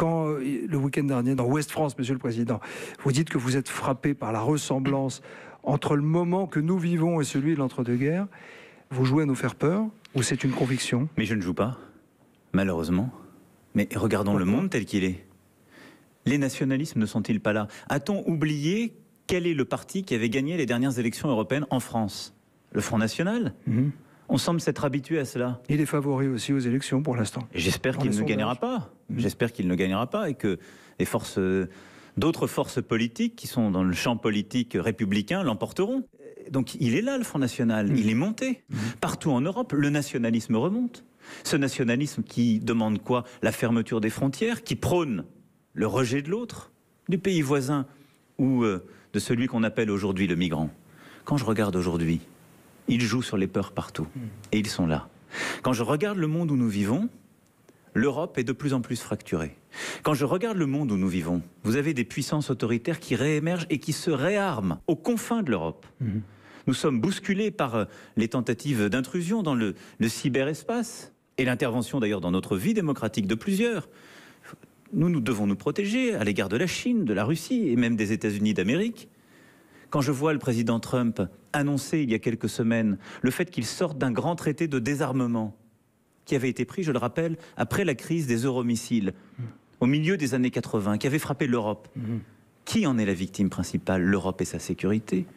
Quand, le week-end dernier, dans Ouest France, Monsieur le Président, vous dites que vous êtes frappé par la ressemblance entre le moment que nous vivons et celui de l'entre-deux-guerres, vous jouez à nous faire peur ou c'est une conviction? Mais je ne joue pas, malheureusement. Mais regardons le monde tel qu'il est. Les nationalismes ne sont-ils pas là? A-t-on oublié quel est le parti qui avait gagné les dernières élections européennes en France? Le Front National. On semble s'être habitué à cela. Il est favori aussi aux élections pour l'instant. J'espère qu'il ne gagnera pas. J'espère qu'il ne gagnera pas et que les forces, d'autres forces politiques qui sont dans le champ politique républicain l'emporteront. Donc il est là, le Front National. Il est monté. Partout en Europe, le nationalisme remonte. Ce nationalisme qui demande quoi? La fermeture des frontières, qui prône le rejet de l'autre, du pays voisin ou de celui qu'on appelle aujourd'hui le migrant. Quand je regarde aujourd'hui, ils jouent sur les peurs partout. Et ils sont là. Quand je regarde le monde où nous vivons, l'Europe est de plus en plus fracturée. Quand je regarde le monde où nous vivons, vous avez des puissances autoritaires qui réémergent et qui se réarment aux confins de l'Europe. Nous sommes bousculés par les tentatives d'intrusion dans le cyberespace et l'intervention d'ailleurs dans notre vie démocratique de plusieurs. Nous devons nous protéger à l'égard de la Chine, de la Russie et même des États-Unis d'Amérique. Quand je vois le président Trump annoncer il y a quelques semaines le fait qu'il sorte d'un grand traité de désarmement qui avait été pris, je le rappelle, après la crise des euromissiles, au milieu des années 80, qui avait frappé l'Europe. Qui en est la victime principale? L'Europe et sa sécurité.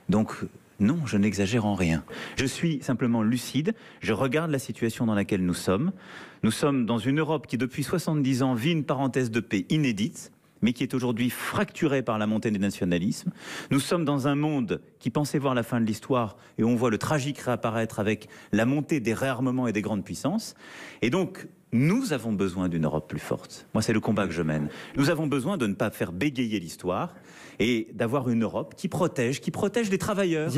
Donc non, je n'exagère en rien. Je suis simplement lucide, je regarde la situation dans laquelle nous sommes. Nous sommes dans une Europe qui depuis 70 ans vit une parenthèse de paix inédite, mais qui est aujourd'hui fracturée par la montée des nationalismes. Nous sommes dans un monde qui pensait voir la fin de l'histoire et on voit le tragique réapparaître avec la montée des réarmements et des grandes puissances. Et donc, nous avons besoin d'une Europe plus forte. Moi, c'est le combat que je mène. Nous avons besoin de ne pas faire bégayer l'histoire et d'avoir une Europe qui protège les travailleurs.